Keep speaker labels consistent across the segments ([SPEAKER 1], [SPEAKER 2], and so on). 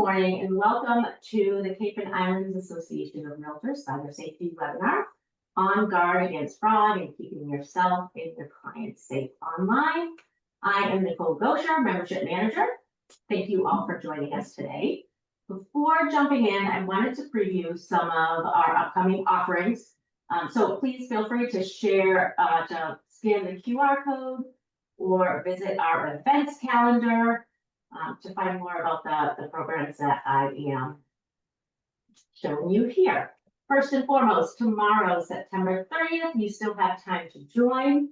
[SPEAKER 1] morning and welcome to the Cape and Islands Association of Realtors Cyber Safety webinar on guard against fraud and keeping yourself and your clients safe online. I am Nicole Gosher, Membership Manager. Thank you all for joining us today. Before jumping in, I wanted to preview some of our upcoming offerings. So please feel free to share, to scan the QR code or visit our events calendar to find more about the programs that I am showing you here. First and foremost, tomorrow, September 30th, you still have time to join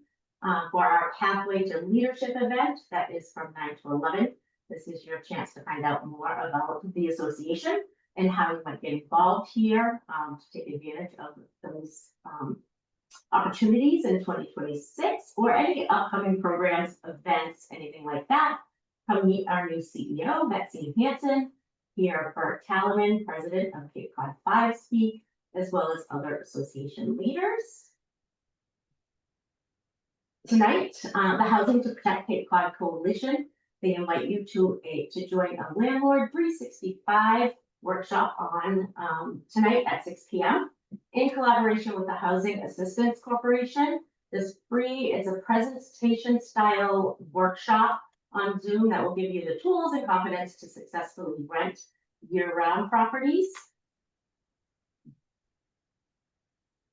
[SPEAKER 1] for our Pathway to Leadership event. That is from 9 to 11. This is your chance to find out more about the association and how you might get involved here to take advantage of those opportunities in 2026 or any upcoming programs, events, anything like that. Come meet our new CEO, Betsy Hansen, here for Talaman, president of Cape Cod 5 Speak, as well as other association leaders. Tonight, the Housing to Protect Cape Cod Coalition, they invite you to join a Landlord 365 workshop on tonight at 6 p.m. in collaboration with the Housing Assistance Corporation. It's free, it's a presentation style workshop on Zoom that will give you the tools and confidence to successfully rent year-round properties.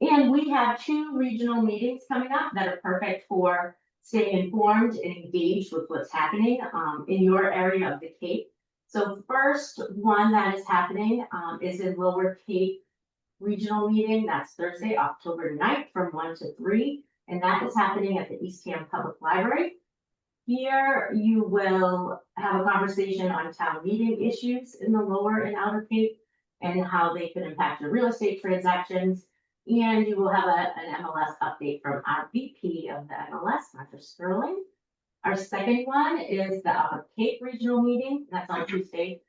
[SPEAKER 1] And we have 2 regional meetings coming up that are perfect for staying informed and engaged with what's happening in your area of the Cape. So first one that is happening is in Lower Cape Regional Meeting. That's Thursday, October 9th from 1 to 3. And that is happening at the Eastham Public Library. Here you will have a conversation on town meeting issues in the Lower and Outer Cape and how they could impact your real estate transactions. And you will have an MLS update from our VP of the MLS, Dr. Sterling. Our second one is the Upper Cape Regional Meeting. That's on Tuesday,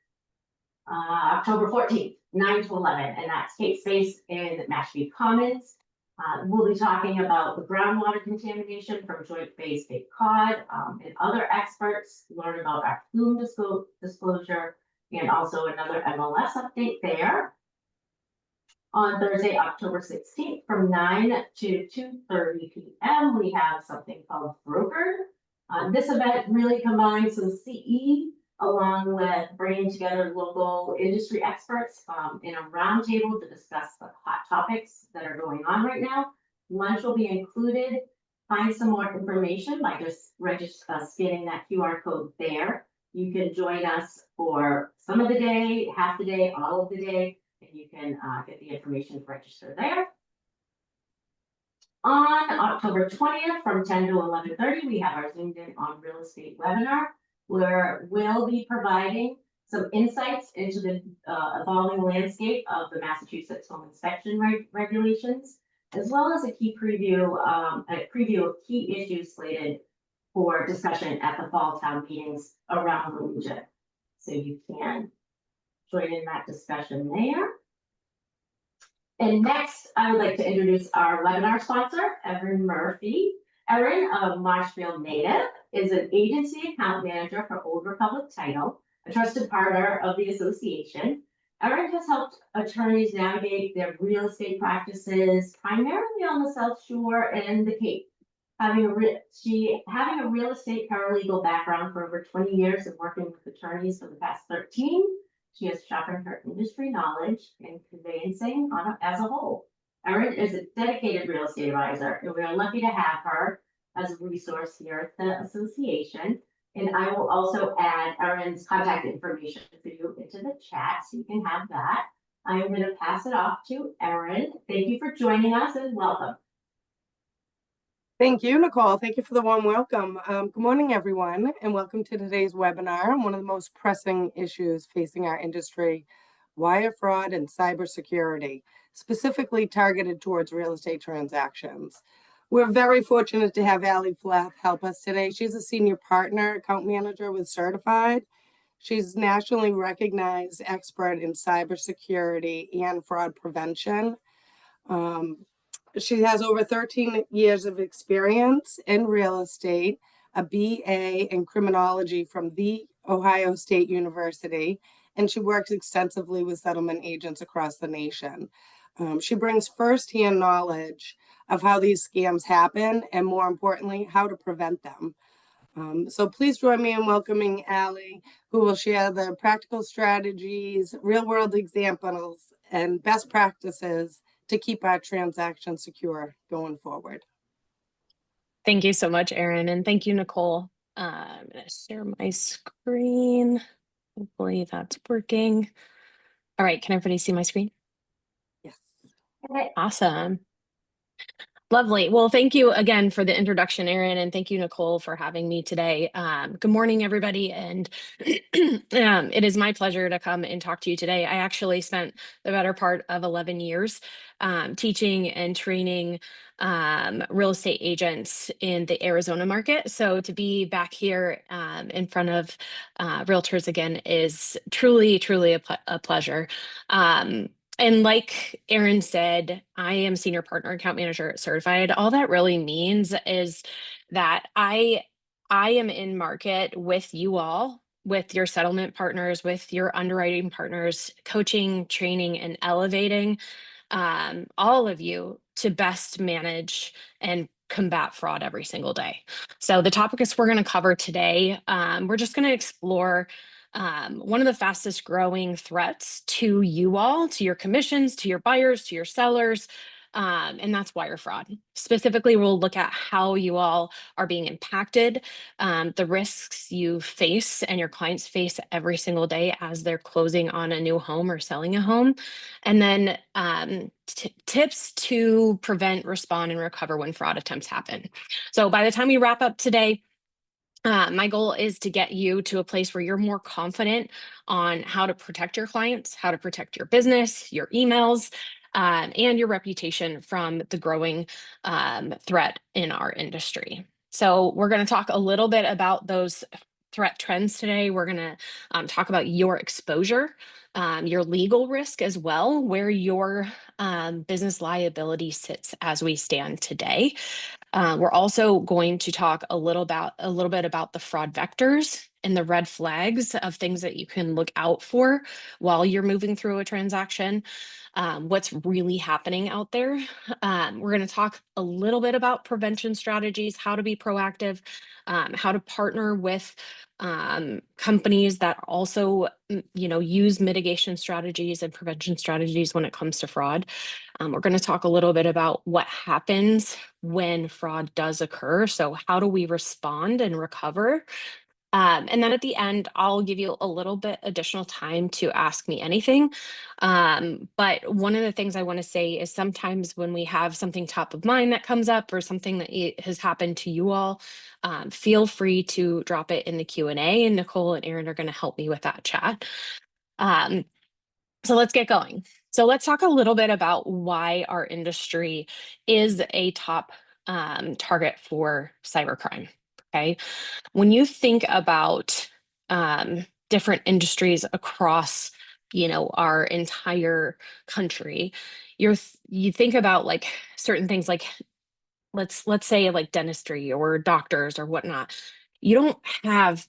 [SPEAKER 1] October 14th, 9 to 11, and that's Cape Space in Mashpee Commons. We'll be talking about the groundwater contamination from Joint Base Cape Cod and other experts, learn about our plume disclosure, and also another MLS update there. On Thursday, October 16th, from 9 to 2:30 p.m., we have something called Brokered. This event really combines some CE along with bringing together local industry experts in a roundtable to discuss the hot topics that are going on right now. Lunch will be included. Find some more information by just scanning that QR code there. You can join us for some of the day, half the day, all of the day, and you can get the information to register there. On October 20th from 10 to 11:30, we have our Zoomed In on Real Estate webinar, where we'll be providing some insights into the evolving landscape of the Massachusetts home inspection regulations, as well as a preview of key issues slated for discussion at the fall town meetings around the region. So you can join in that discussion there. And next, I would like to introduce our webinar sponsor, Erin Murphy. Erin, a Marshfield native, is an agency account manager for Old Republic Title, a trusted partner of the association. Erin has helped attorneys navigate their real estate practices primarily on the South Shore and the Cape. Having a real estate paralegal background for over 20 years and working with attorneys for the past 13, she has sharpened her industry knowledge in conveyancing as a whole. Erin is a dedicated real estate advisor, and we are lucky to have her as a resource here at the association. And I will also add Erin's contact information for you into the chat so you can have that. I'm going to pass it off to Erin. Thank you for joining us and welcome.
[SPEAKER 2] Thank you, Nicole. Thank you for the warm welcome. Good morning, everyone, and welcome to today's webinar on one of the most pressing issues facing our industry, wire fraud and cybersecurity, specifically targeted towards real estate transactions. We're very fortunate to have Allie Flath help us today. She's a senior partner account manager with Certified. She's nationally recognized expert in cybersecurity and fraud prevention. She has over 13 years of experience in real estate, a BA in criminology from The Ohio State University, and she works extensively with settlement agents across the nation. She brings firsthand knowledge of how these scams happen and, more importantly, how to prevent them. So please join me in welcoming Allie, who will share the practical strategies, real-world examples, and best practices to keep our transactions secure going forward.
[SPEAKER 3] Thank you so much, Erin, and thank you, Nicole. I'm going to share my screen. Hopefully that's working. All right, can everybody see my screen?
[SPEAKER 2] Yes.
[SPEAKER 1] Okay.
[SPEAKER 3] Awesome. Lovely. Well, thank you again for the introduction, Erin, and thank you, Nicole, for having me today. Good morning, everybody, and it is my pleasure to come and talk to you today. I actually spent the better part of 11 years teaching and training real estate agents in the Arizona market. So to be back here in front of realtors again is truly, truly a pleasure. And like Erin said, I am senior partner account manager at Certified. All that really means is that I am in market with you all, with your settlement partners, with your underwriting partners, coaching, training, and elevating all of you to best manage and combat fraud every single day. So the topics we're going to cover today, we're just going to explore one of the fastest growing threats to you all, to your commissions, to your buyers, to your sellers, and that's wire fraud. Specifically, we'll look at how you all are being impacted, the risks you face and your clients face every single day as they're closing on a new home or selling a home, and then tips to prevent, respond, and recover when fraud attempts happen. So by the time we wrap up today, my goal is to get you to a place where you're more confident on how to protect your clients, how to protect your business, your emails, and your reputation from the growing threat in our industry. So we're going to talk a little bit about those threat trends today. We're going to talk about your exposure, your legal risk as well, where your business liability sits as we stand today. We're also going to talk a little bit about the fraud vectors and the red flags of things that you can look out for while you're moving through a transaction. What's really happening out there. We're going to talk a little bit about prevention strategies, how to be proactive, how to partner with companies that also, use mitigation strategies and prevention strategies when it comes to fraud. We're going to talk a little bit about what happens when fraud does occur. So how do we respond and recover? And then at the end, I'll give you a little bit additional time to ask me anything. But one of the things I want to say is sometimes when we have something top of mind that comes up or something that has happened to you all, feel free to drop it in the Q&A, and Nicole and Erin are going to help me with that chat. So let's get going. So let's talk a little bit about why our industry is a top target for cybercrime. Okay. When you think about different industries across, our entire country, you think about like certain things like let's say like dentistry or doctors or whatnot. You don't have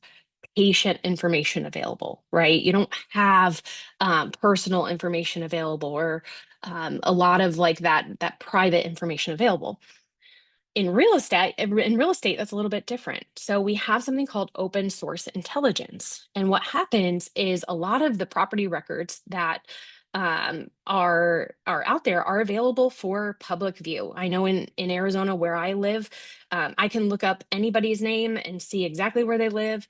[SPEAKER 3] patient information available, right? You don't have personal information available or a lot of like that private information available. In real estate, that's a little bit different. So we have something called open source intelligence. And what happens is a lot of the property records that are out there are available for public view. I know in Arizona where I live, I can look up anybody's name and see exactly where they live,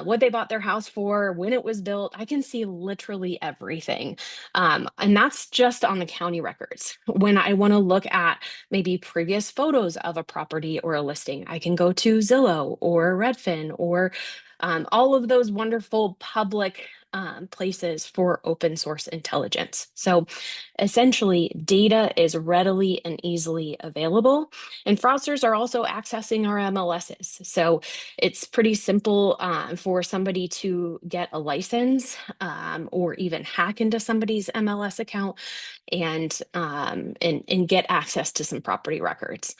[SPEAKER 3] what they bought their house for, when it was built. I can see literally everything. And that's just on the county records. When I want to look at maybe previous photos of a property or a listing, I can go to Zillow or Redfin or all of those wonderful public places for open source intelligence. So essentially, data is readily and easily available. And fraudsters are also accessing our MLSs. So it's pretty simple for somebody to get a license or even hack into somebody's MLS account and get access to some property records.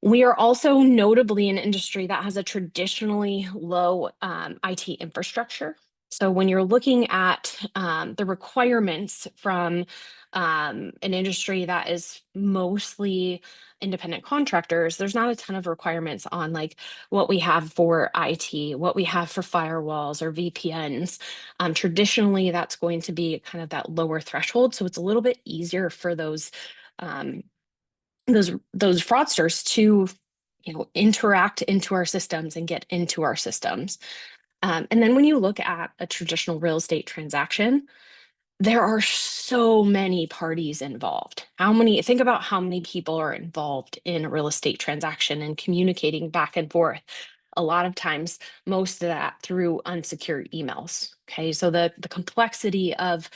[SPEAKER 3] We are also notably an industry that has a traditionally low IT infrastructure. So when you're looking at the requirements from an industry that is mostly independent contractors, there's not a ton of requirements on like what we have for IT, what we have for firewalls or VPNs. Traditionally, that's going to be kind of that lower threshold. So it's a little bit easier for um, those fraudsters to interact into our systems and get into our systems. And then when you look at a traditional real estate transaction, there are so many parties involved. Think about how many people are involved in a real estate transaction and communicating back and forth. A lot of times, most of that through unsecured emails. Okay, so the complexity of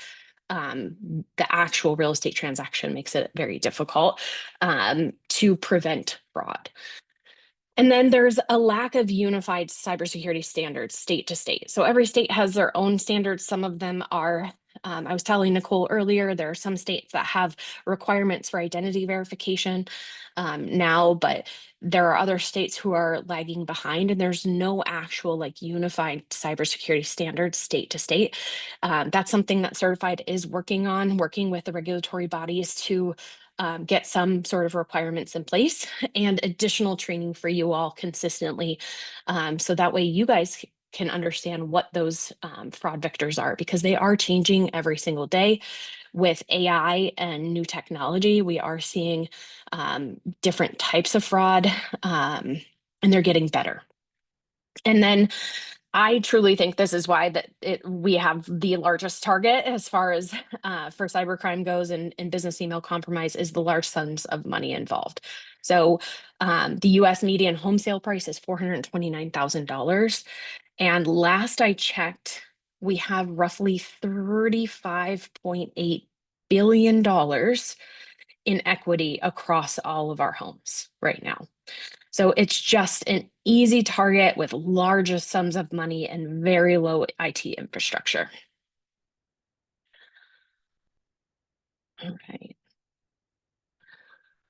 [SPEAKER 3] the actual real estate transaction makes it very difficult to prevent fraud. And then there's a lack of unified cybersecurity standards state to state. So every state has their own standards. Some of them are, I was telling Nicole earlier, there are some states that have requirements for identity verification now, but there are other states who are lagging behind, and there's no actual like unified cybersecurity standards state to state. That's something that Certified is working on, working with the regulatory bodies to get some sort of requirements in place and additional training for you all consistently. So that way you guys can understand what those fraud vectors are, because they are changing every single day with AI and new technology. We are seeing different types of fraud and they're getting better. And then I truly think this is why we have the largest target as far as for cybercrime goes, and business email compromise is the large sums of money involved. So the US median home sale price is $429,000. And last I checked, we have roughly $35.8 billion in equity across all of our homes right now. So it's just an easy target with large sums of money and very low IT infrastructure. All right.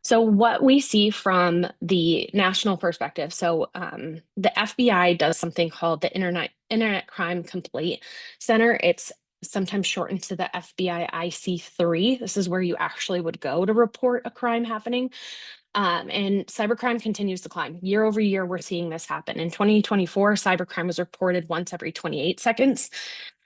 [SPEAKER 3] So what we see from the national perspective, so the FBI does something called the Internet Crime Complaint Center. It's sometimes shortened to the FBI IC3. This is where you actually would go to report a crime happening. And cybercrime continues to climb. Year over year, we're seeing this happen. In 2024, cybercrime was reported once every 28 seconds.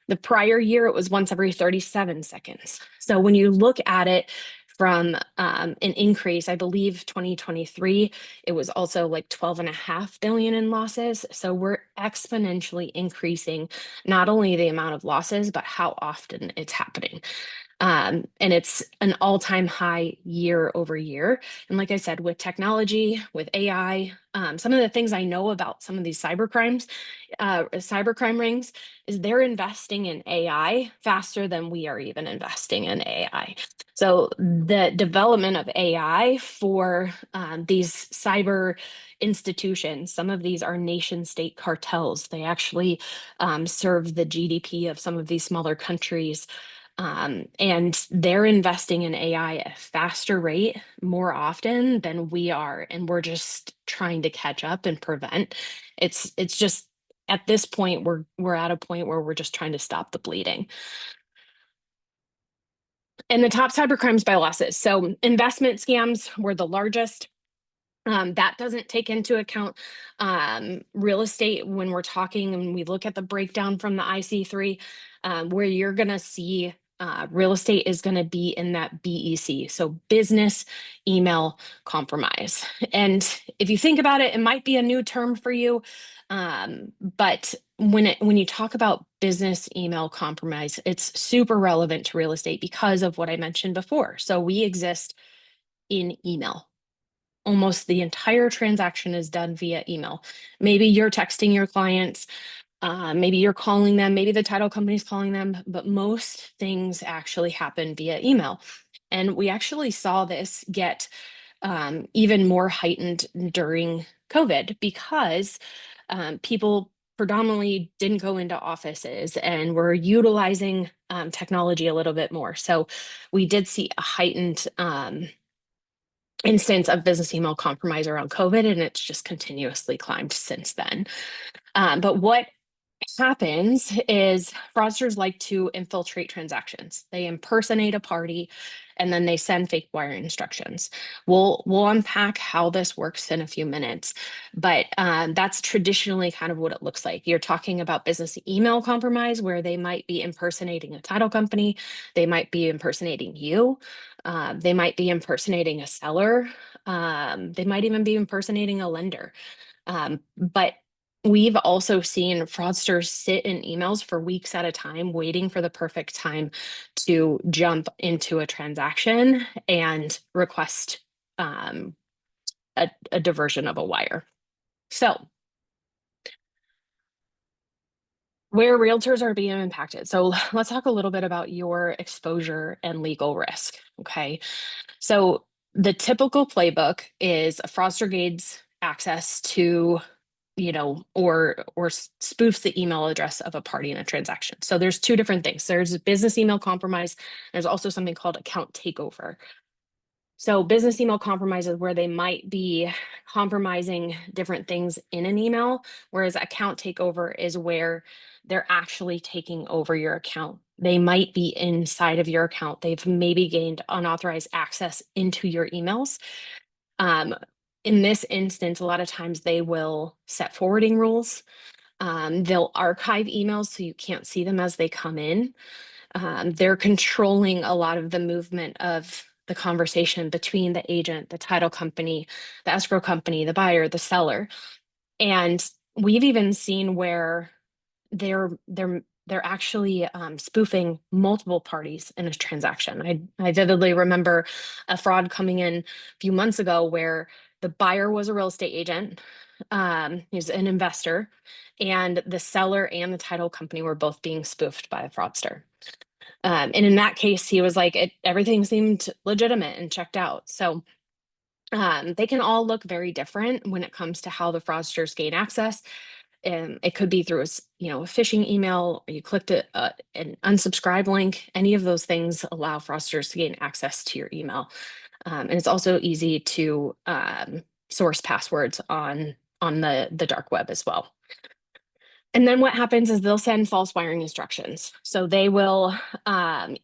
[SPEAKER 3] The prior year, it was once every 37 seconds. So when you look at it from an increase, I believe 2023, it was also like 12.5 billion in losses. So we're exponentially increasing not only the amount of losses, but how often it's happening. And it's an all-time high year over year. And like I said, with technology, with AI, some of the things I know about some of these cybercrime rings is they're investing in AI faster than we are even investing in AI. So the development of AI for these cyber institutions, some of these are nation state cartels. They actually serve the GDP of some of these smaller countries. And they're investing in AI at a faster rate more often than we are. And we're just trying to catch up and prevent. It's just at this point, we're at a point where we're just trying to stop the bleeding. And the top cyber crimes by losses. So investment scams were the largest. That doesn't take into account real estate when we're talking and we look at the breakdown from the IC3, where you're going to see real estate is going to be in that BEC, so business email compromise. And if you think about it, it might be a new term for you, but when you talk about business email compromise, it's super relevant to real estate because of what I mentioned before. So we exist in email. Almost the entire transaction is done via email. Maybe you're texting your clients, maybe you're calling them, maybe the title company's calling them, but most things actually happen via email. And we actually saw this get even more heightened during COVID because people predominantly didn't go into offices and were utilizing technology a little bit more. So we did see a heightened instance of business email compromise around COVID, and it's just continuously climbed since then. But what happens is fraudsters like to infiltrate transactions. They impersonate a party and then they send fake wire instructions. We'll unpack how this works in a few minutes, but that's traditionally kind of what it looks like. You're talking about business email compromise where they might be impersonating a title company. They might be impersonating you. They might be impersonating a seller. They might even be impersonating a lender. But we've also seen fraudsters sit in emails for weeks at a time, waiting for the perfect time to jump into a transaction and request a diversion of a wire. So, where realtors are being impacted. So, let's talk a little bit about your exposure and legal risk. Okay. So, the typical playbook is a fraudster gains access to or spoofs the email address of a party in a transaction. So there's two different things. There's business email compromise. There's also something called account takeover. So business email compromise is where they might be compromising different things in an email, whereas account takeover is where they're actually taking over your account. They might be inside of your account. They've maybe gained unauthorized access into your emails. In this instance, a lot of times they will set forwarding rules. They'll archive emails so you can't see them as they come in. They're controlling a lot of the movement of the conversation between the agent, the title company, the escrow company, the buyer, the seller. And we've even seen where they're actually spoofing multiple parties in a transaction. I vividly remember a fraud coming in a few months ago where the buyer was a real estate agent, he's an investor, and the seller and the title company were both being spoofed by a fraudster. And in that case, he was like, everything seemed legitimate and checked out. So they can all look very different when it comes to how the fraudsters gain access. It could be through a phishing email, or you clicked an unsubscribe link. Any of those things allow fraudsters to gain access to your email. And it's also easy to source passwords on the dark web as well. And then what happens is they'll send false wiring instructions. So they will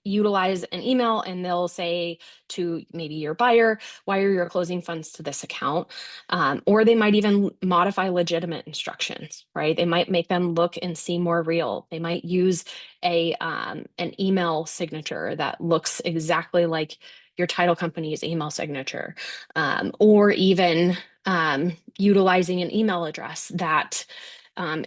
[SPEAKER 3] utilize an email and they'll say to maybe your buyer, wire your closing funds to this account. Or they might even modify legitimate instructions, right? They might make them look and seem more real. They might use an email signature that looks exactly like your title company's email signature, or even utilizing an email address that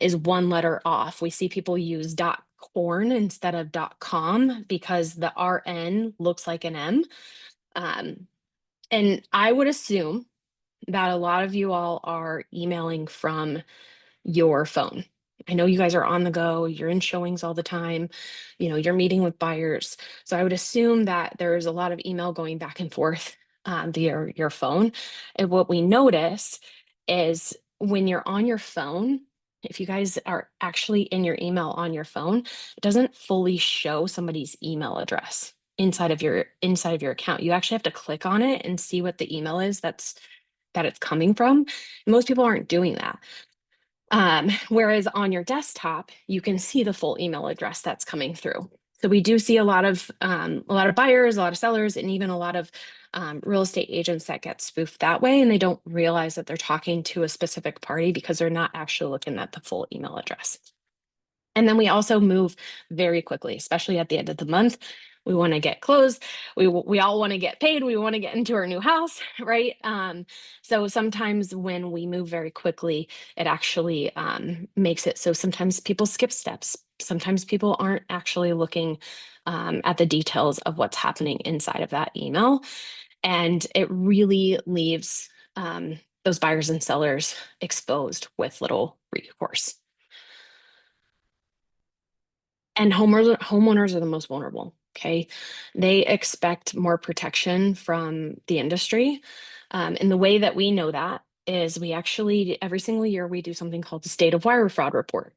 [SPEAKER 3] is one letter off. We see people use .corn instead of .com because the RN looks like an M. And I would assume that a lot of you all are emailing from your phone. I know you guys are on the go, you're in showings all the time, you're meeting with buyers. So I would assume that there's a lot of email going back and forth via your phone. And what we notice is when you're on your phone, if you guys are actually in your email on your phone, it doesn't fully show somebody's email address inside of your account. You actually have to click on it and see what the email is that it's coming from. Most people aren't doing that. Whereas on your desktop, you can see the full email address that's coming through. So we do see a lot of buyers, a lot of sellers, and even a lot of real estate agents that get spoofed that way, and they don't realize that they're talking to a specific party because they're not actually looking at the full email address. And then we also move very quickly, especially at the end of the month. We want to get closed. We all want to get paid. We want to get into our new house, right? So sometimes when we move very quickly, it actually makes it so sometimes people skip steps. Sometimes people aren't actually looking at the details of what's happening inside of that email. And it really leaves those buyers and sellers exposed with little recourse. And homeowners are the most vulnerable, okay? They expect more protection from the industry. And the way that we know that is we actually, every single year, we do something called the State of Wire Fraud Report,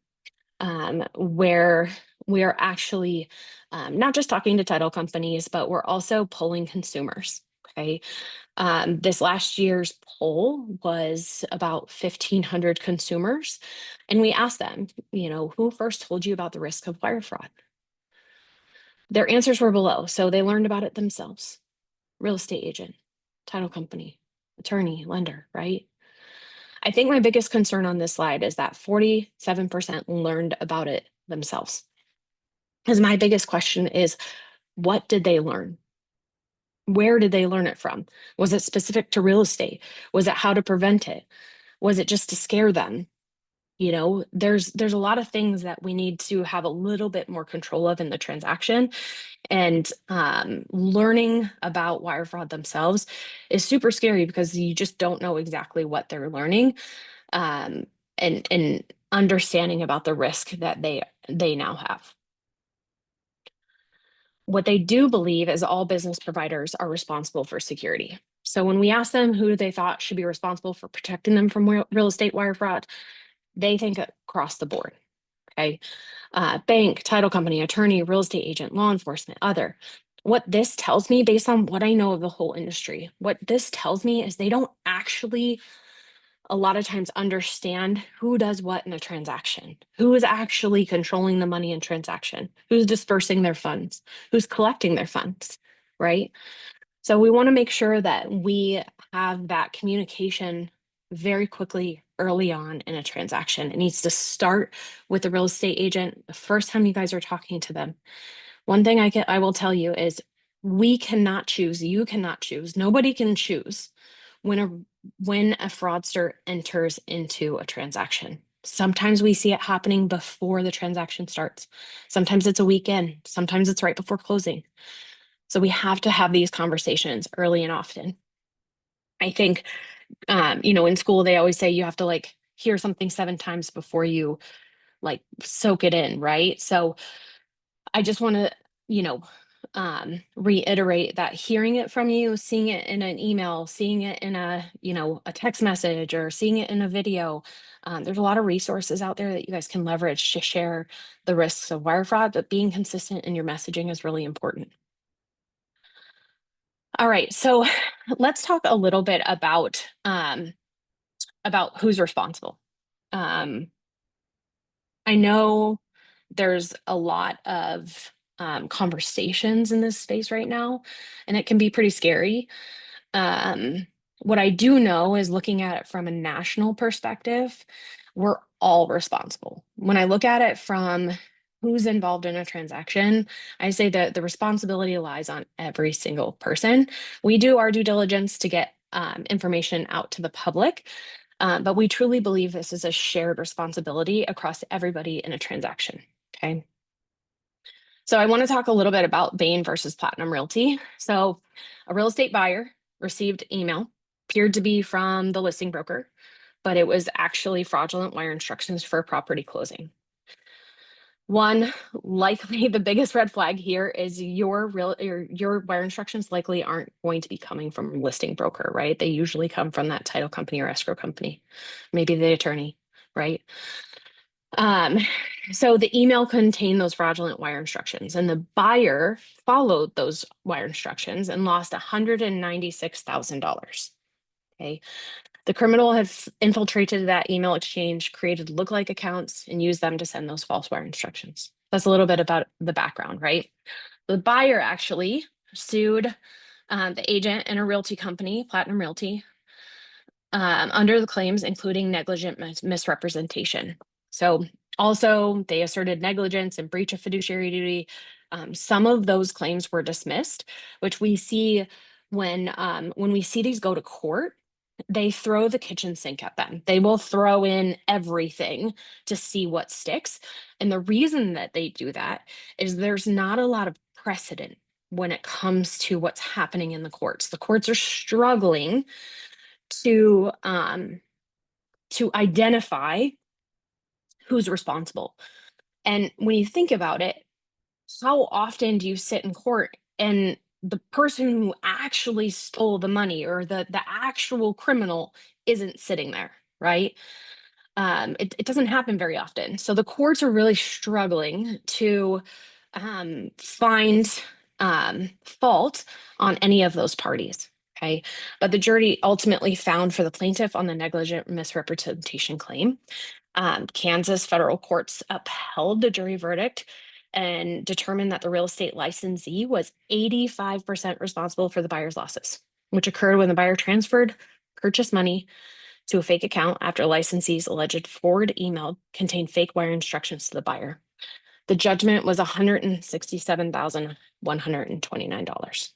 [SPEAKER 3] where we are actually not just talking to title companies, but we're also polling consumers. Okay. This last year's poll was about 1,500 consumers. And we asked them, who first told you about the risk of wire fraud? Their answers were below. So they learned about it themselves. Real estate agent, title company, attorney, lender, right? I think my biggest concern on this slide is that 47% learned about it themselves. Because my biggest question is, what did they learn? Where did they learn it from? Was it specific to real estate? Was it how to prevent it? Was it just to scare them? There's a lot of things that we need to have a little bit more control of in the transaction. And learning about wire fraud themselves is super scary because you just don't know exactly what they're learning, and understanding about the risk that they now have. What they do believe is all business providers are responsible for security. So when we ask them who they thought should be responsible for protecting them from real estate wire fraud, they think across the board. Okay. Bank, title company, attorney, real estate agent, law enforcement, other. What this tells me, based on what I know of the whole industry, what this tells me is they don't actually a lot of times understand who does what in a transaction, who is actually controlling the money in transaction, who's dispersing their funds, who's collecting their funds, right? So we want to make sure that we have that communication very quickly early on in a transaction. It needs to start with the real estate agent the first time you guys are talking to them. One thing I will tell you is we cannot choose, you cannot choose, nobody can choose when a fraudster enters into a transaction. Sometimes we see it happening before the transaction starts. Sometimes it's a weekend, sometimes it's right before closing. So we have to have these conversations early and often. I think, in school, they always say you have to hear something 7 times before you soak it in, right? So I just want to, reiterate that hearing it from you, seeing it in an email, seeing it in a text message or seeing it in a video. There's a lot of resources out there that you guys can leverage to share the risks of wire fraud, but being consistent in your messaging is really important. All right, so let's talk a little bit about who's responsible. I know there's a lot of conversations in this space right now, and it can be pretty scary. What I do know is looking at it from a national perspective, we're all responsible. When I look at it from who's involved in a transaction, I say that the responsibility lies on every single person. We do our due diligence to get information out to the public, but we truly believe this is a shared responsibility across everybody in a transaction. Okay. So I want to talk a little bit about Bain versus Platinum Realty. So a real estate buyer received email, appeared to be from the listing broker, but it was actually fraudulent wire instructions for a property closing. One, likely the biggest red flag here is your wire instructions likely aren't going to be coming from a listing broker, right? They usually come from that title company or escrow company, maybe the attorney, right? So the email contained those fraudulent wire instructions, and the buyer followed those wire instructions and lost $196,000. Okay. The criminal had infiltrated that email exchange, created lookalike accounts, and used them to send those false wire instructions. That's a little bit about the background, right? The buyer actually sued the agent and a realty company, Platinum Realty, under the claims, including negligent misrepresentation. So also they asserted negligence and breach of fiduciary duty. Some of those claims were dismissed, which we see when we see these go to court, they throw the kitchen sink at them. They will throw in everything to see what sticks. And the reason that they do that is there's not a lot of precedent when it comes to what's happening in the courts. The courts are struggling to identify who's responsible. And when you think about it, how often do you sit in court and the person who actually stole the money or the actual criminal isn't sitting there, right? It doesn't happen very often. So the courts are really struggling to find fault on any of those parties. Okay, but the jury ultimately found for the plaintiff on the negligent misrepresentation claim. Kansas federal courts upheld the jury verdict and determined that the real estate licensee was 85% responsible for the buyer's losses, which occurred when the buyer transferred purchase money to a fake account after licensee's alleged forward email contained fake wire instructions to the buyer. The judgment was $167,129.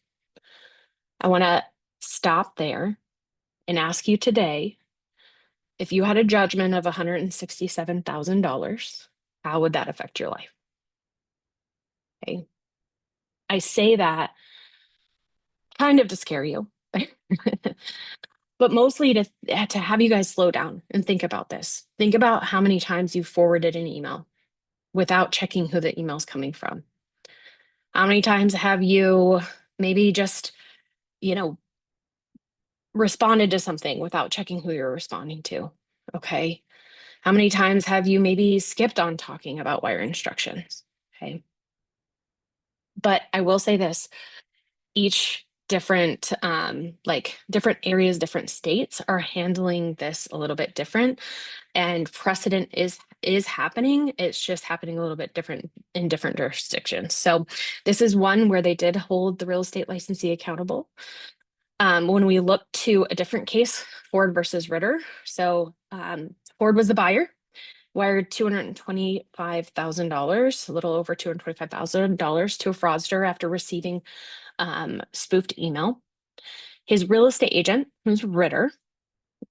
[SPEAKER 3] I want to stop there and ask you today, if you had a judgment of $167,000, how would that affect your life? Okay. I say that kind of to scare you, but mostly to have you guys slow down and think about this. Think about how many times you forwarded an email without checking who the email's coming from. How many times have you maybe just, responded to something without checking who you're responding to? Okay. How many times have you maybe skipped on talking about wire instructions? Okay. But I will say this, each different different areas, different states are handling this a little bit different, and precedent is happening. It's just happening a little bit different in different jurisdictions. So this is one where they did hold the real estate licensee accountable. When we look to a different case, Ford versus Ritter. So Ford was the buyer, wired $225,000, a little over $225,000 to a fraudster after receiving spoofed email. His real estate agent, who's Ritter,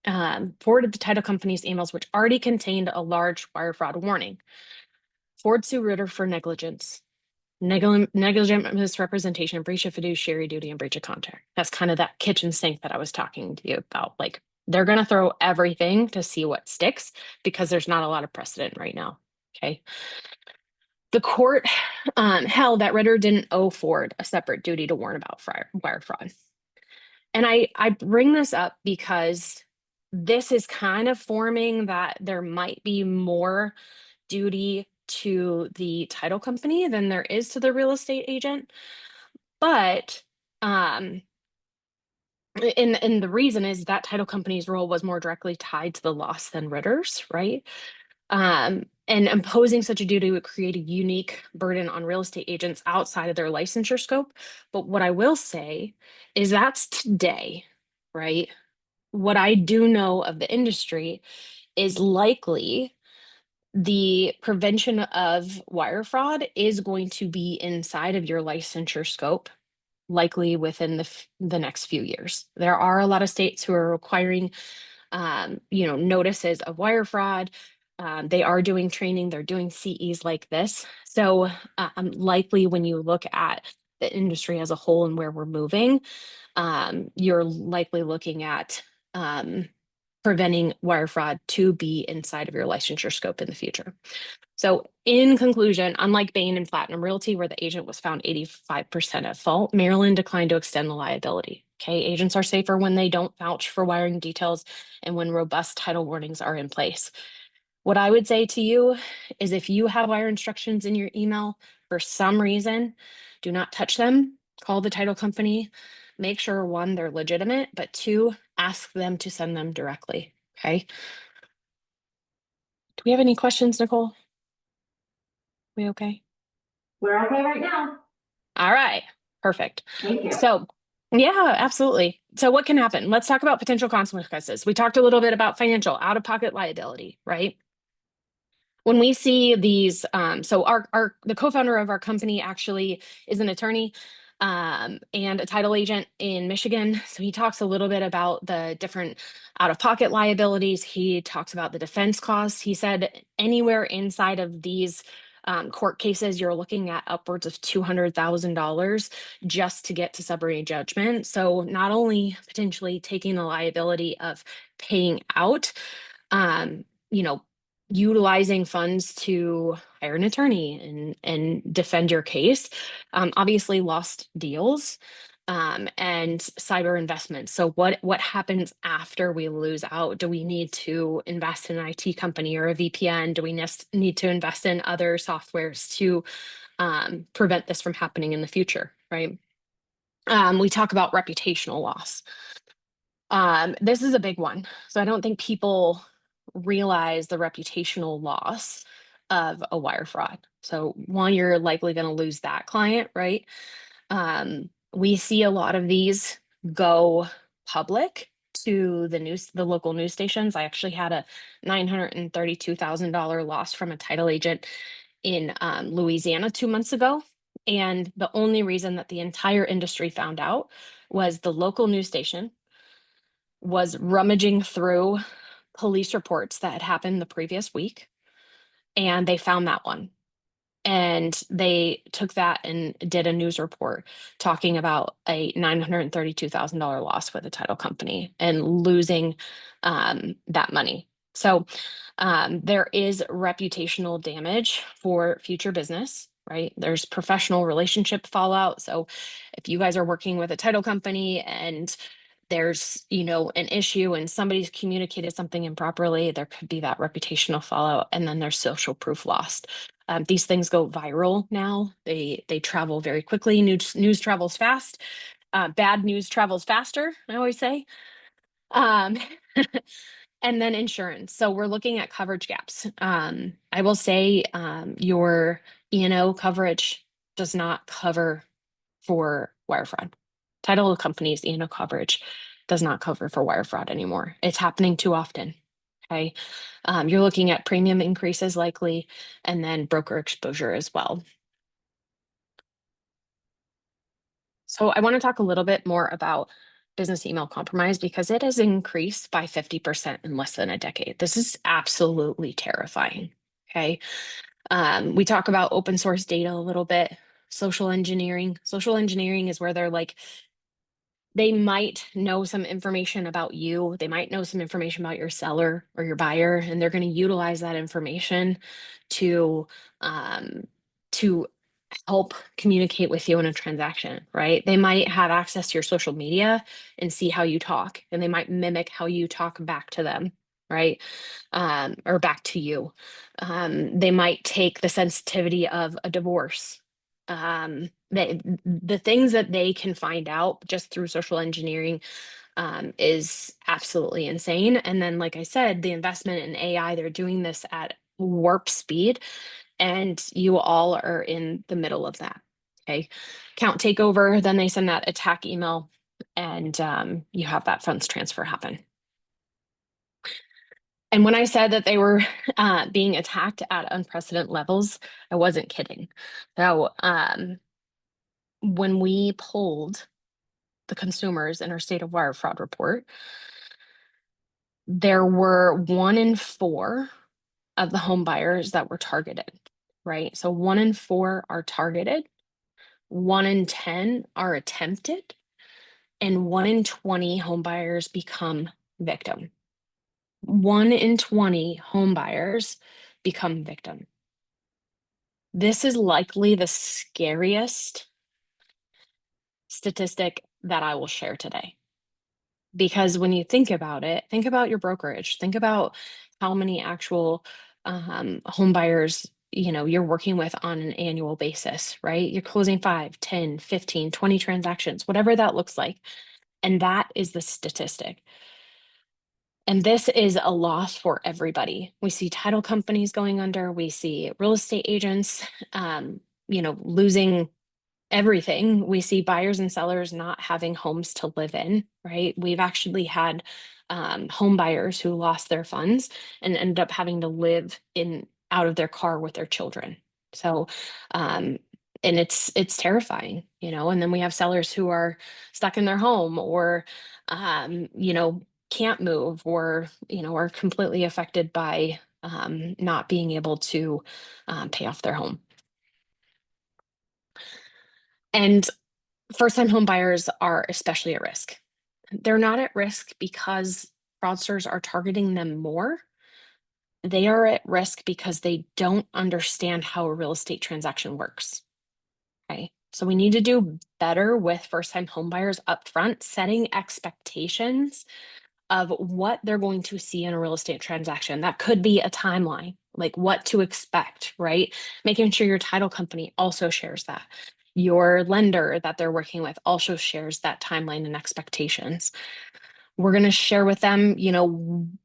[SPEAKER 3] forwarded the title company's emails, which already contained a large wire fraud warning. Ford sued Ritter for negligent misrepresentation, breach of fiduciary duty, and breach of contract. That's kind of that kitchen sink that I was talking to you about. Like, they're going to throw everything to see what sticks because there's not a lot of precedent right now. Okay. The court held that Ritter didn't owe Ford a separate duty to warn about wire fraud. And I bring this up because this is kind of forming that there might be more duty to the title company than there is to the real estate agent. But and the reason is that title company's role was more directly tied to the loss than Ritter's, right? And imposing such a duty would create a unique burden on real estate agents outside of their licensure scope. But what I will say is that's today, right? What I do know of the industry is likely the prevention of wire fraud is going to be inside of your licensure scope, likely within the next few years. There are a lot of states who are requiring notices of wire fraud. They are doing training, they're doing CEs like this. So likely when you look at the industry as a whole and where we're moving, you're likely looking at preventing wire fraud to be inside of your licensure scope in the future. So in conclusion, unlike Bain and Platinum Realty, where the agent was found 85% at fault, Maryland declined to extend the liability. Okay, agents are safer when they don't vouch for wiring details and when robust title warnings are in place. What I would say to you is if you have wire instructions in your email for some reason, do not touch them. Call the title company. Make sure, one, they're legitimate, but two, ask them to send them directly. Okay. Do we have any questions, Nicole? We okay?
[SPEAKER 1] We're okay right now.
[SPEAKER 3] All right. Perfect.
[SPEAKER 1] Thank you.
[SPEAKER 3] So, yeah, absolutely. So what can happen? Let's talk about potential consequences. We talked a little bit about financial out-of-pocket liability, right? When we see these, so the co-founder of our company actually is an attorney and a title agent in Michigan. So he talks a little bit about the different out-of-pocket liabilities. He talks about the defense costs. He said anywhere inside of these court cases, you're looking at upwards of $200,000 just to get to summary judgment. So not only potentially taking the liability of paying out, utilizing funds to hire an attorney and defend your case, obviously lost deals, and cyber investments. So what happens after we lose out? Do we need to invest in an IT company or a VPN? Do we need to invest in other softwares to prevent this from happening in the future, right? We talk about reputational loss. This is a big one. So I don't think people realize the reputational loss of a wire fraud. So one, you're likely going to lose that client, right? We see a lot of these go public to the local news stations. I actually had a $932,000 loss from a title agent in Louisiana 2 months ago. And the only reason that the entire industry found out was the local news station was rummaging through police reports that had happened the previous week, and they found that one. And they took that and did a news report talking about a $932,000 loss with a title company and losing that money. So there is reputational damage for future business, right? There's professional relationship fallout. So if you guys are working with a title company and there's an issue and somebody's communicated something improperly, there could be that reputational fallout, and then there's social proof lost. These things go viral now. They travel very quickly. News travels fast. Bad news travels faster, I always say. um, and then insurance. So we're looking at coverage gaps. I will say your E&O coverage does not cover for wire fraud. Title companies, coverage does not cover for wire fraud anymore. It's happening too often. Okay. You're looking at premium increases likely, and then broker exposure as well. So I want to talk a little bit more about business email compromise because it has increased by 50% in less than a decade. This is absolutely terrifying. Okay. We talk about open source data a little bit. Social engineering. Social engineering is where they're like, they might know some information about you. They might know some information about your seller or your buyer, and they're going to utilize that information to to help communicate with you in a transaction, right? They might have access to your social media and see how you talk, and they might mimic how you talk back to them, right? Or back to you. They might take the sensitivity of a divorce. The things that they can find out just through social engineering is absolutely insane. And then, like I said, the investment in AI, they're doing this at warp speed, and you all are in the middle of that. Okay. Account takeover, then they send that attack email, and you have that funds transfer happen. And when I said that they were being attacked at unprecedented levels, I wasn't kidding. So when we polled the consumers in our state of wire fraud report, there were 1 in 4 of the home buyers that were targeted, right? So 1 in 4 are targeted, 1 in 10 are attempted, and 1 in 20 home buyers become victim. 1 in 20 home buyers become victim. This is likely the scariest statistic that I will share today. Because when you think about it, think about your brokerage, think about how many actual home buyers you're working with on an annual basis, right? You're closing 5, 10, 15, 20 transactions, whatever that looks like. And that is the statistic. And this is a loss for everybody. We see title companies going under, we see real estate agents, losing everything. We see buyers and sellers not having homes to live in, right? We've actually had home buyers who lost their funds and ended up having to live out of their car with their children. So, and it's terrifying, and then we have sellers who are stuck in their home or, can't move or, are completely affected by not being able to pay off their home. And first-time home buyers are especially at risk. They're not at risk because fraudsters are targeting them more. They are at risk because they don't understand how a real estate transaction works. Okay. So we need to do better with first-time home buyers upfront, setting expectations of what they're going to see in a real estate transaction. That could be a timeline, like what to expect, right? Making sure your title company also shares that. Your lender that they're working with also shares that timeline and expectations. We're going to share with them,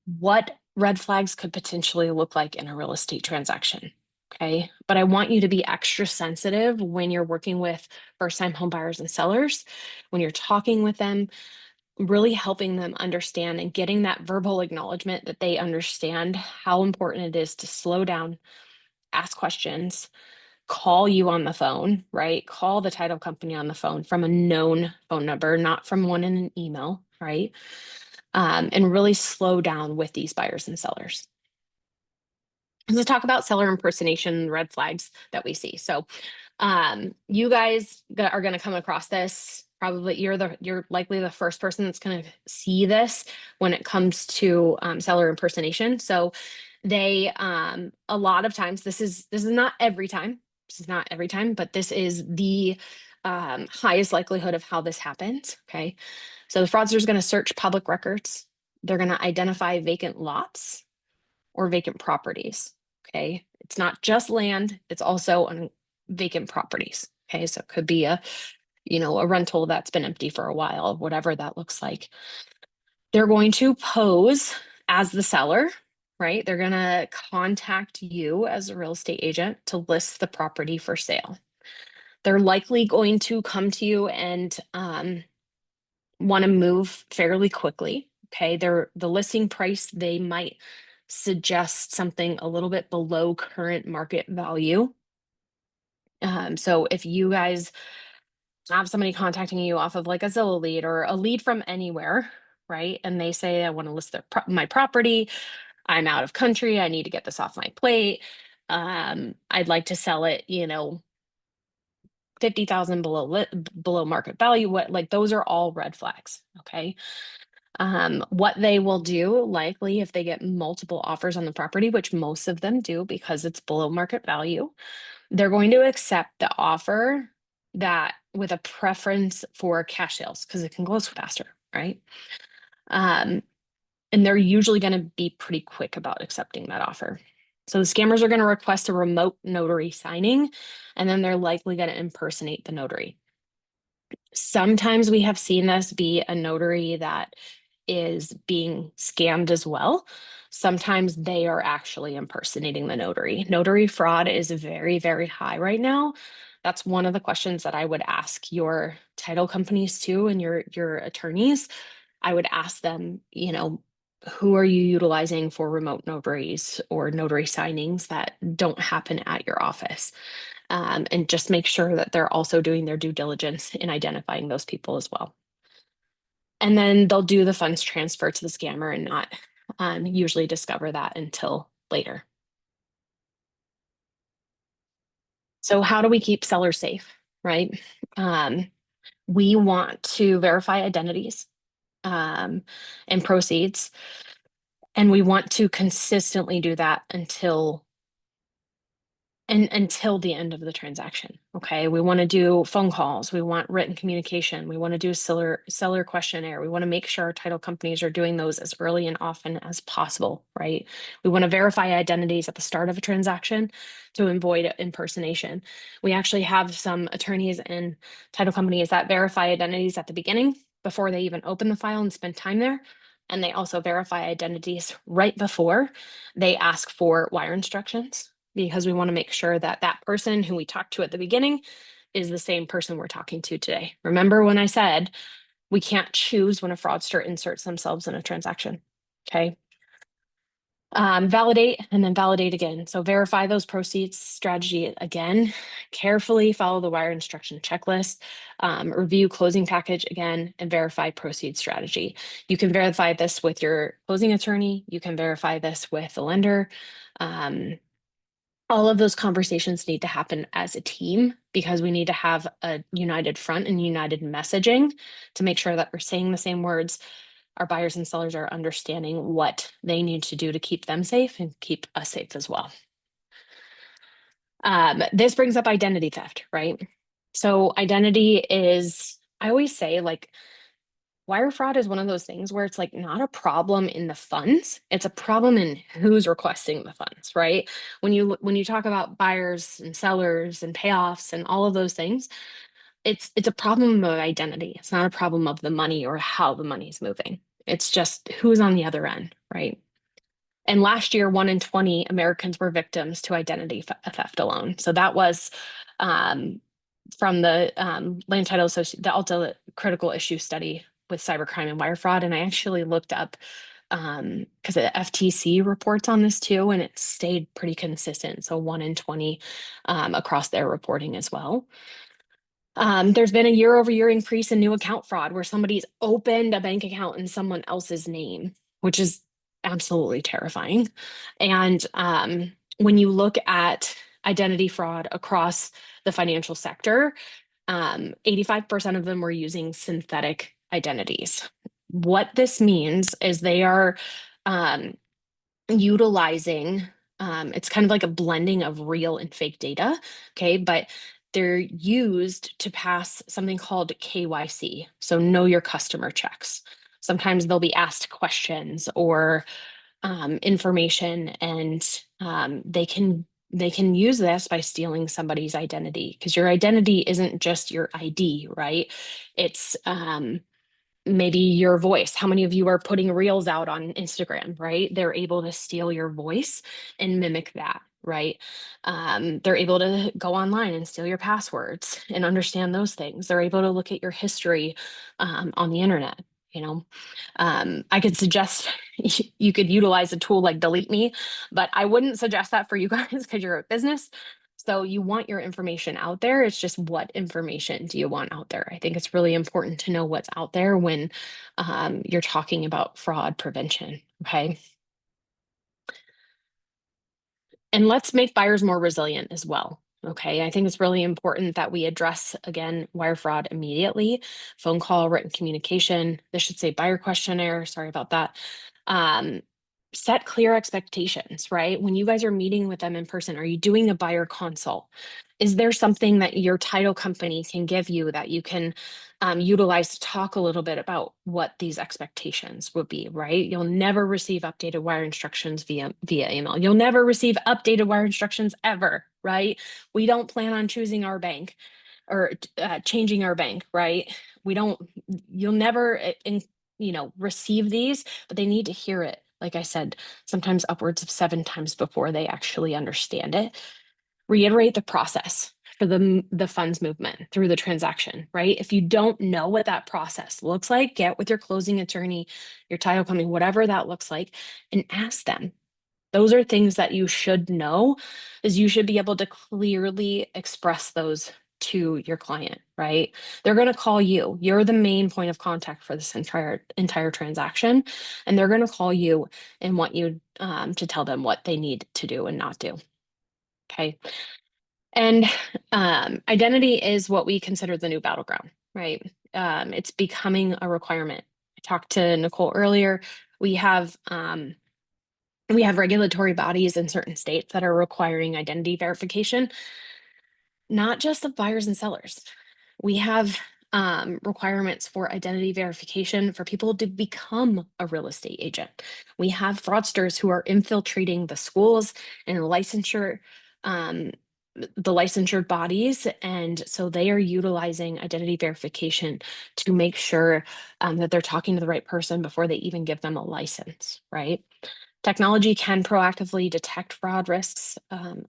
[SPEAKER 3] what red flags could potentially look like in a real estate transaction. Okay. But I want you to be extra sensitive when you're working with first-time home buyers and sellers, when you're talking with them, really helping them understand and getting that verbal acknowledgement that they understand how important it is to slow down, ask questions, call you on the phone, right? Call the title company on the phone from a known phone number, not from one in an email, right? And really slow down with these buyers and sellers. Let's talk about seller impersonation red flags that we see. So you guys are going to come across this. Probably you're likely the first person that's going to see this when it comes to seller impersonation. So they a lot of times, this is not every time. This is not every time, but this is the highest likelihood of how this happens. Okay. So the fraudster is going to search public records. They're going to identify vacant lots or vacant properties. Okay. It's not just land, it's also on vacant properties. Okay. So it could be a rental that's been empty for a while, whatever that looks like. They're going to pose as the seller, right? They're going to contact you as a real estate agent to list the property for sale. They're likely going to come to you and want to move fairly quickly. Okay. The listing price, they might suggest something a little bit below current market value. So if you guys have somebody contacting you off of like a Zillow lead or a lead from anywhere, right? And they say, I want to list my property. I'm out of country. I need to get this off my plate. I'd like to sell it, 50,000 below market value. Those are all red flags. Okay. What they will do, likely if they get multiple offers on the property, which most of them do because it's below market value, they're going to accept the offer that with a preference for cash sales because it can close faster, right? And they're usually going to be pretty quick about accepting that offer. So the scammers are going to request a remote notary signing, and then they're likely going to impersonate the notary. Sometimes we have seen this be a notary that is being scammed as well. Sometimes they are actually impersonating the notary. Notary fraud is very, very high right now. That's one of the questions that I would ask your title companies too and your attorneys. I would ask them, who are you utilizing for remote notaries or notary signings that don't happen at your office? And just make sure that they're also doing their due diligence in identifying those people as well. And then they'll do the funds transfer to the scammer and not usually discover that until later. So how do we keep sellers safe, right? We want to verify identities and proceeds, and we want to consistently do that until the end of the transaction. Okay. We want to do phone calls. We want written communication. We want to do seller questionnaire. We want to make sure our title companies are doing those as early and often as possible, right? We want to verify identities at the start of a transaction to avoid impersonation. We actually have some attorneys and title companies that verify identities at the beginning before they even open the file and spend time there. And they also verify identities right before they ask for wire instructions, because we want to make sure that that person who we talked to at the beginning is the same person we're talking to today. Remember when I said we can't choose when a fraudster inserts themselves in a transaction, okay? Validate and then validate again. So verify those proceeds strategy again, carefully follow the wire instruction checklist, review closing package again, and verify proceed strategy. You can verify this with your closing attorney. You can verify this with the lender. All of those conversations need to happen as a team because we need to have a united front and united messaging to make sure that we're saying the same words. Our buyers and sellers are understanding what they need to do to keep them safe and keep us safe as well. This brings up identity theft, right? So identity is, I always say, like, wire fraud is one of those things where it's like not a problem in the funds, it's a problem in who's requesting the funds, right? When you talk about buyers and sellers and payoffs and all of those things, it's a problem of identity. It's not a problem of the money or how the money is moving. It's just who's on the other end, right? And last year, 1 in 20 Americans were victims to identity theft alone. So that was from the Land Title Association, the Alta Critical Issue Study with cybercrime and wire fraud. And I actually looked up because the FTC reports on this too, and it stayed pretty consistent. So 1 in 20 across their reporting as well. There's been a year-over-year increase in new account fraud where somebody's opened a bank account in someone else's name, which is absolutely terrifying. And when you look at identity fraud across the financial sector, 85% of them were using synthetic identities. What this means is they are utilizing, it's kind of like a blending of real and fake data, okay? But they're used to pass something called KYC, so know your customer checks. Sometimes they'll be asked questions or information, and they can use this by stealing somebody's identity, because your identity isn't just your ID, right? It's maybe your voice. How many of you are putting reels out on Instagram, right? They're able to steal your voice and mimic that, right? They're able to go online and steal your passwords and understand those things. They're able to look at your history on the internet. You know, I could suggest you could utilize a tool like Delete Me, but I wouldn't suggest that for you guys because you're a business. So you want your information out there. It's just what information do you want out there? I think it's really important to know what's out there when you're talking about fraud prevention, okay? And let's make buyers more resilient as well. Okay, I think it's really important that we address, again, wire fraud immediately. Phone call, written communication. This should say buyer questionnaire. Sorry about that. Set clear expectations, right? When you guys are meeting with them in person, are you doing a buyer consult? Is there something that your title company can give you that you can utilize to talk a little bit about what these expectations would be, right? You'll never receive updated wire instructions via email. You'll never receive updated wire instructions ever, right? We don't plan on choosing our bank or changing our bank, right? You'll never, receive these, but they need to hear it. Like I said, sometimes upwards of 7 times before they actually understand it. Reiterate the process for the funds movement through the transaction, right? If you don't know what that process looks like, get with your closing attorney, your title company, whatever that looks like, and ask them. Those are things that you should know, is you should be able to clearly express those to your client, right? They're going to call you. You're the main point of contact for this entire transaction, and they're going to call you and want you to tell them what they need to do and not do. Okay. And identity is what we consider the new battleground, right? It's becoming a requirement. I talked to Nicole earlier. We have regulatory bodies in certain states that are requiring identity verification, not just of buyers and sellers. We have requirements for identity verification for people to become a real estate agent. We have fraudsters who are infiltrating the schools and the licensure bodies. And so they are utilizing identity verification to make sure that they're talking to the right person before they even give them a license, right? Technology can proactively detect fraud risks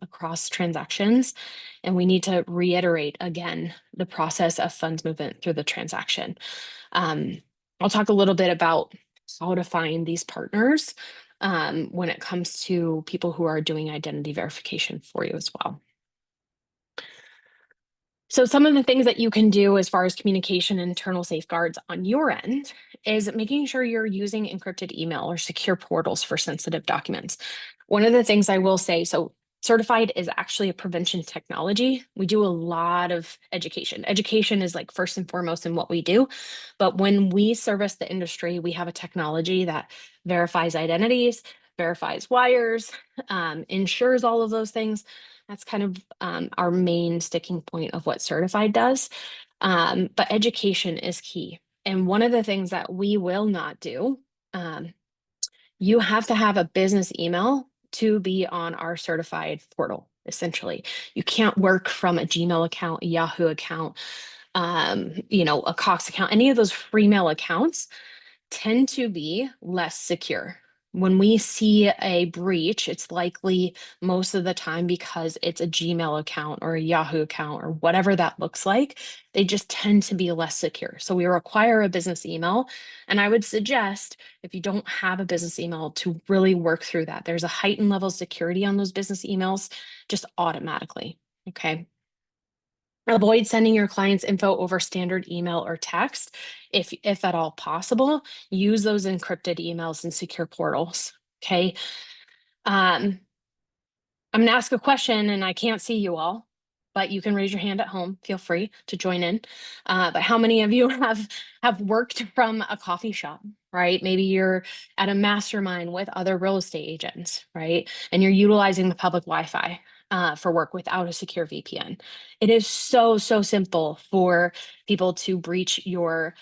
[SPEAKER 3] across transactions, and we need to reiterate again the process of funds movement through the transaction. I'll talk a little bit about how to find these partners when it comes to people who are doing identity verification for you as well. So some of the things that you can do as far as communication and internal safeguards on your end is making sure you're using encrypted email or secure portals for sensitive documents. One of the things I will say, so Certified is actually a prevention technology. We do a lot of education. Education is like first and foremost in what we do. But when we service the industry, we have a technology that verifies identities, verifies wires, ensures all of those things. That's kind of our main sticking point of what Certified does. But education is key. And one of the things that we will not do, you have to have a business email to be on our certified portal, essentially. You can't work from a Gmail account, a Yahoo account, a Cox account. Any of those free mail accounts tend to be less secure. When we see a breach, it's likely most of the time because it's a Gmail account or a Yahoo account or whatever that looks like. They just tend to be less secure. So we require a business email. And I would suggest if you don't have a business email to really work through that. There's a heightened level of security on those business emails just automatically. Okay. Avoid sending your clients info over standard email or text. If at all possible, use those encrypted emails and secure portals. Okay. I'm going to ask a question and I can't see you all, but you can raise your hand at home. Feel free to join in. But how many of you have worked from a coffee shop, right? Maybe you're at a mastermind with other real estate agents, right? And you're utilizing the public Wi-Fi for work without a secure VPN. It is so simple for people to breach your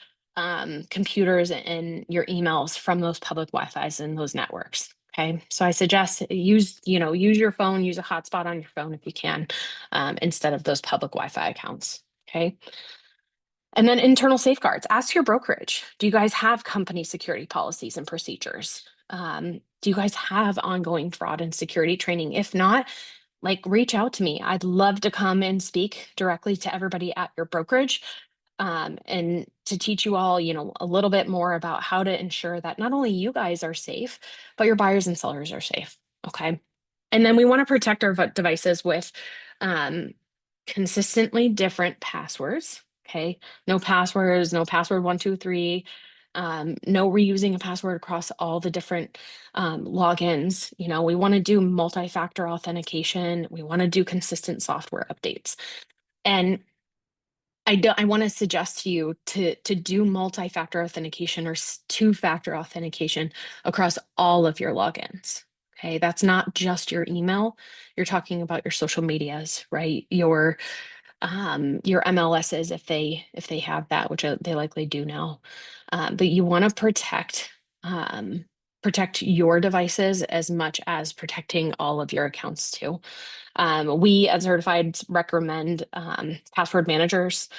[SPEAKER 3] computers and your emails from those public Wi-Fis and those networks. Okay, so I suggest use your phone, use a hotspot on your phone if you can, instead of those public Wi-Fi accounts. Okay. And then internal safeguards. Ask your brokerage. Do you guys have company security policies and procedures? Do you guys have ongoing fraud and security training? If not, reach out to me. I'd love to come and speak directly to everybody at your brokerage, and to teach you all, a little bit more about how to ensure that not only you guys are safe, but your buyers and sellers are safe. Okay. And then we want to protect our devices with consistently different passwords. Okay. No passwords, no password 123. No reusing a password across all the different logins. We want to do multi-factor authentication. We want to do consistent software updates. And I want to suggest to you to do multi-factor authentication or two-factor authentication across all of your logins. Okay, that's not just your email. You're talking about your social medias, right? Your MLSs if they have that, which they likely do now. But you want to protect your devices as much as protecting all of your accounts too. We as certified recommend password managers.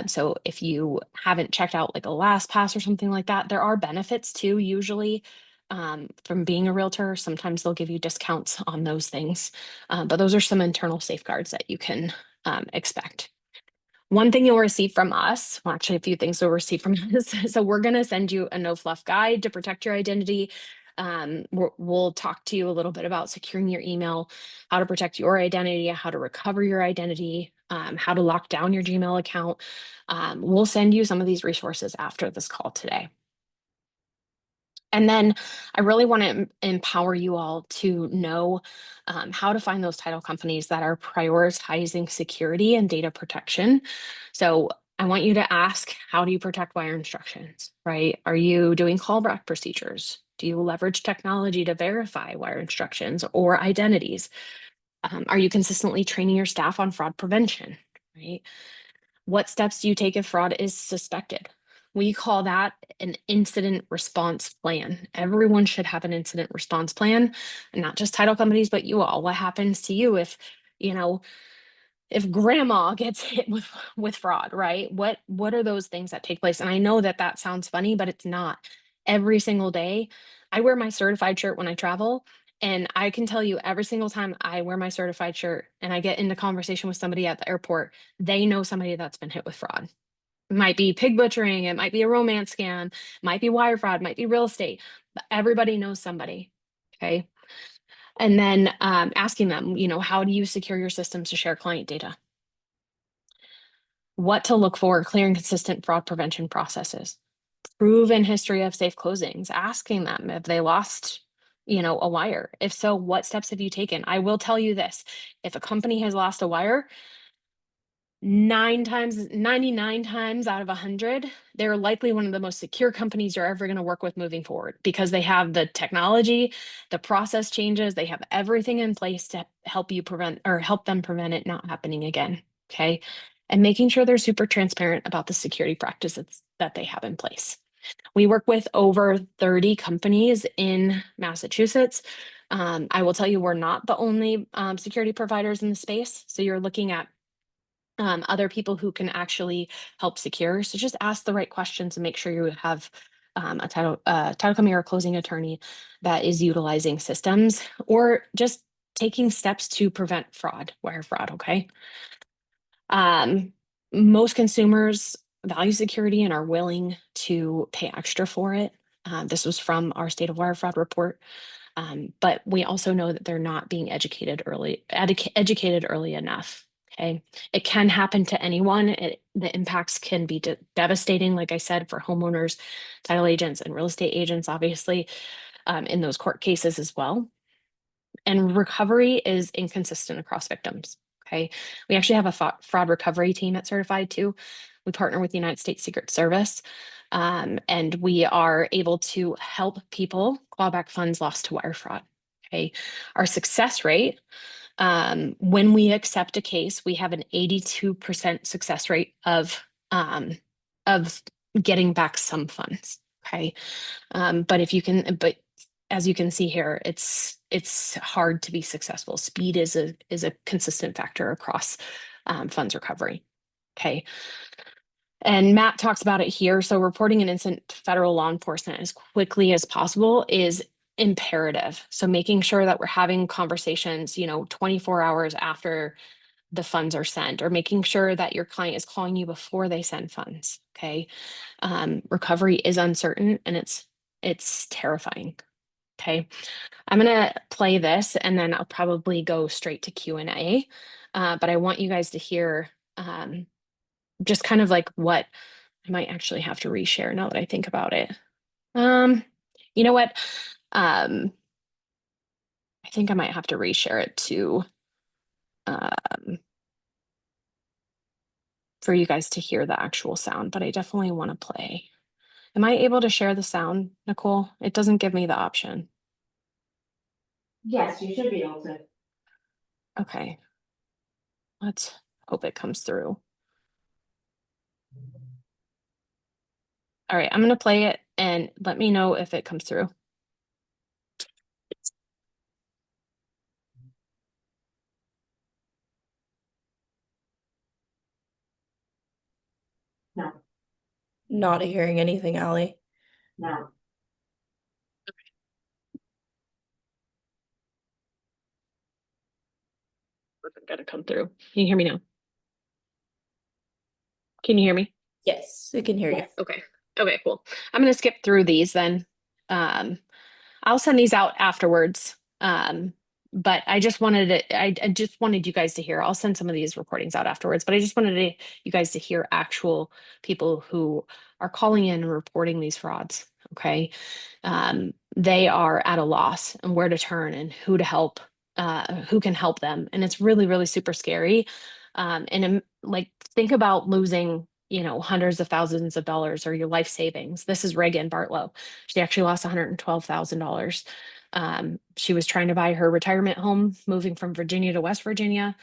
[SPEAKER 3] So if you haven't checked out like a LastPass or something like that, there are benefits too, usually from being a realtor. Sometimes they'll give you discounts on those things. But those are some internal safeguards that you can expect. One thing you'll receive from us, well, actually a few things you'll receive from us. So we're going to send you a no fluff guide to protect your identity. We'll talk to you a little bit about securing your email, how to protect your identity, how to recover your identity, how to lock down your Gmail account. We'll send you some of these resources after this call today. And then I really want to empower you all to know how to find those title companies that are prioritizing security and data protection. So I want you to ask, how do you protect wire instructions, right? Are you doing callback procedures? Do you leverage technology to verify wire instructions or identities? Are you consistently training your staff on fraud prevention, right? What steps do you take if fraud is suspected? We call that an incident response plan. Everyone should have an incident response plan, and not just title companies, but you all. What happens to you if grandma gets hit with fraud, right? What are those things that take place? And I know that sounds funny, but it's not. Every single day, I wear my certified shirt when I travel, and I can tell you every single time I wear my certified shirt and I get into conversation with somebody at the airport, they know somebody that's been hit with fraud. It might be pig butchering, it might be a romance scam, it might be wire fraud, it might be real estate, but everybody knows somebody. Okay. And then asking them, how do you secure your systems to share client data? What to look for, clear and consistent fraud prevention processes. Proven history of safe closings, asking them if they lost, a wire. If so, what steps have you taken? I will tell you this, if a company has lost a wire, 99 times out of 100, they're likely one of the most secure companies you're ever going to work with moving forward, because they have the technology, the process changes, they have everything in place to help you prevent or help them prevent it not happening again. Okay. and making sure they're super transparent about the security practices that they have in place. We work with over 30 companies in Massachusetts. I will tell you, we're not the only security providers in the space. So you're looking at other people who can actually help secure. So just ask the right questions and make sure you have a title company or a closing attorney that is utilizing systems or just taking steps to prevent fraud, wire fraud, okay? Most consumers value security and are willing to pay extra for it. This was from our State of Wire Fraud report. But we also know that they're not being educated early enough. Okay, it can happen to anyone. The impacts can be devastating, like I said, for homeowners, title agents, and real estate agents, obviously, in those court cases as well. And recovery is inconsistent across victims. Okay, we actually have a fraud recovery team at Certified too. We partner with the United States Secret Service, and we are able to help people claw back funds lost to wire fraud. Okay, our success rate, when we accept a case, we have an 82% success rate of getting back some funds. Okay, but as you can see here, it's hard to be successful. Speed is a consistent factor across funds recovery. Okay. And Matt talks about it here. So reporting an incident to federal law enforcement as quickly as possible is imperative. So making sure that we're having conversations, 24 hours after the funds are sent, or making sure that your client is calling you before they send funds. Okay. Recovery is uncertain and it's terrifying. Okay. I'm going to play this and then I'll probably go straight to Q&A. But I want you guys to hear just kind of like what I might actually have to reshare now that I think about it. You know what? I think I might have to reshare it to for you guys to hear the actual sound, but I definitely want to play. Am I able to share the sound, Nicole? It doesn't give me the option.
[SPEAKER 1] Yes, you should be able to.
[SPEAKER 3] Okay. Let's hope it comes through. All right, I'm going to play it and let me know if it comes through.
[SPEAKER 1] No,
[SPEAKER 4] Not hearing anything, Allie.
[SPEAKER 1] no.
[SPEAKER 3] It's got to come through. Can you hear me now? Can you hear me?
[SPEAKER 4] Yes, I can hear you.
[SPEAKER 1] Yes.
[SPEAKER 3] Okay. Okay, cool. I'm going to skip through these then. I'll send these out afterwards. But I just wanted I just wanted you guys to hear. I'll send some of these recordings out afterwards, but I just wanted you guys to hear actual people who are calling in and reporting these frauds. Okay. They are at a loss and where to turn and who to help, who can help them. And it's really, really super scary. Like think about losing, hundreds of thousands of dollars or your life savings. This is Reagan Bartlow. She actually lost $112,000. She was trying to buy her retirement home, moving from Virginia to West Virginia.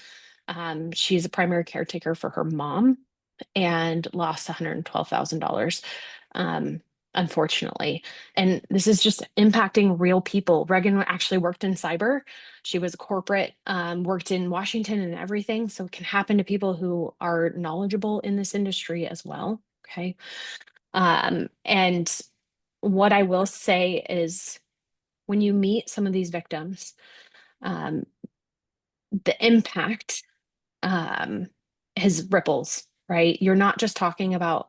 [SPEAKER 3] She's a primary caretaker for her mom and lost $112,000. Unfortunately. And this is just impacting real people. Reagan actually worked in cyber. She was a corporate, worked in Washington and everything. So it can happen to people who are knowledgeable in this industry as well. Okay. And what I will say is when you meet some of these victims, the impact has ripples, right? You're not just talking about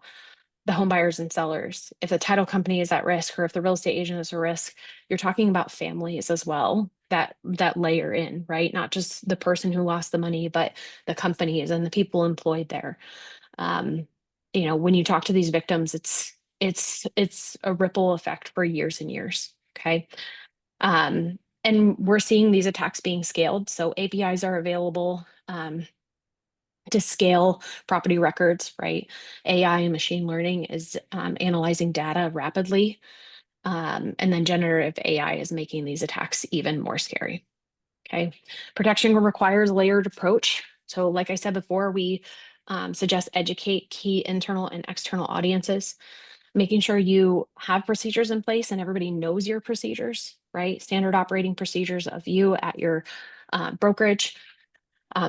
[SPEAKER 3] the home buyers and sellers. If the title company is at risk or if the real estate agent is at risk, you're talking about families as well that layer in, right? Not just the person who lost the money, but the companies and the people employed there. When you talk to these victims, it's a ripple effect for years and years. Okay. And we're seeing these attacks being scaled. So APIs are available to scale property records, right? AI and machine learning is analyzing data rapidly. And then generative AI is making these attacks even more scary. Okay. Protection requires a layered approach. So like I said before, we suggest educate key internal and external audiences, making sure you have procedures in place and everybody knows your procedures, right? Standard operating procedures of you at your brokerage.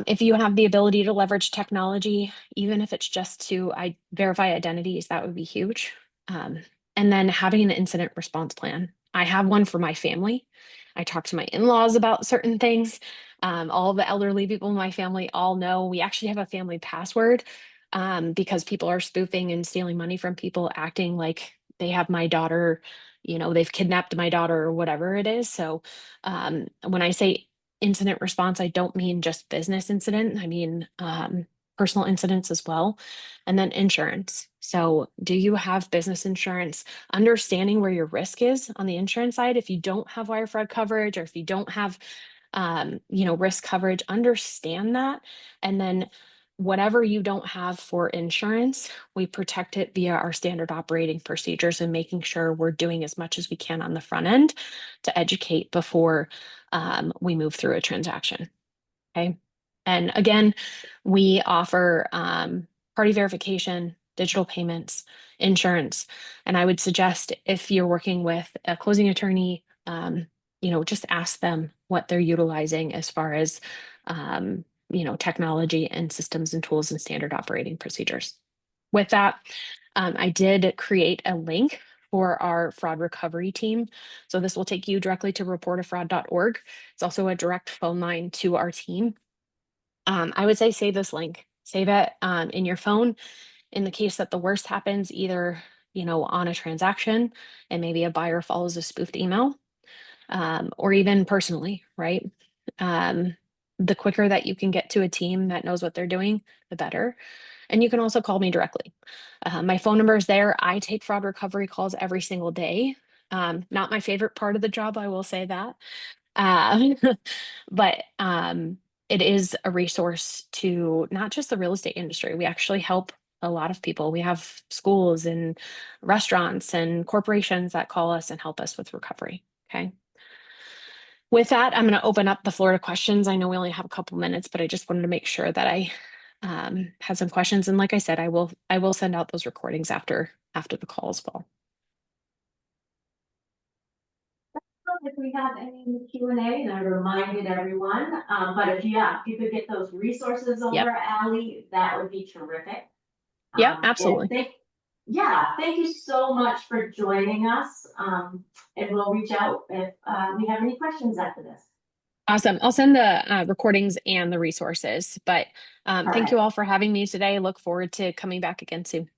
[SPEAKER 3] If you have the ability to leverage technology, even if it's just to verify identities, that would be huge. And then having an incident response plan. I have one for my family. I talk to my in-laws about certain things. All the elderly people in my family all know. We actually have a family password because people are spoofing and stealing money from people, acting like they have my daughter, they've kidnapped my daughter or whatever it is. So when I say incident response, I don't mean just business incident. I mean personal incidents as well. And then insurance. So do you have business insurance? Understanding where your risk is on the insurance side. If you don't have wire fraud coverage, or if you don't have risk coverage, understand that. And then whatever you don't have for insurance, we protect it via our standard operating procedures and making sure we're doing as much as we can on the front end to educate before we move through a transaction. Okay. And again, we offer party verification, digital payments, insurance. And I would suggest if you're working with a closing attorney, just ask them what they're utilizing as far as, technology and systems and tools and standard operating procedures. With that, I did create a link for our fraud recovery team. So this will take you directly to reportafraud.org. It's also a direct phone line to our team. I would say save this link, save it in your phone in the case that the worst happens, either, on a transaction and maybe a buyer follows a spoofed email, or even personally, right? The quicker that you can get to a team that knows what they're doing, the better. And you can also call me directly. My phone number is there. I take fraud recovery calls every single day. Not my favorite part of the job, I will say that. But it is a resource to not just the real estate industry. We actually help a lot of people. We have schools and restaurants and corporations that call us and help us with recovery. Okay. With that, I'm going to open up the floor to questions. I know we only have a couple minutes, but I just wanted to make sure that I had some questions. And like I said, I will send out those recordings after the call as well.
[SPEAKER 1] If we have any Q&A, and I reminded everyone, but if you could get those resources over,
[SPEAKER 3] Yep.
[SPEAKER 1] Allie, that would be terrific.
[SPEAKER 3] Yeah, absolutely.
[SPEAKER 1] Thank you so much for joining us. And we'll reach out if we have any questions after this.
[SPEAKER 3] Awesome. I'll send the recordings and the resources, but thank
[SPEAKER 1] right.
[SPEAKER 3] you all for having me today. Look forward to coming back again soon.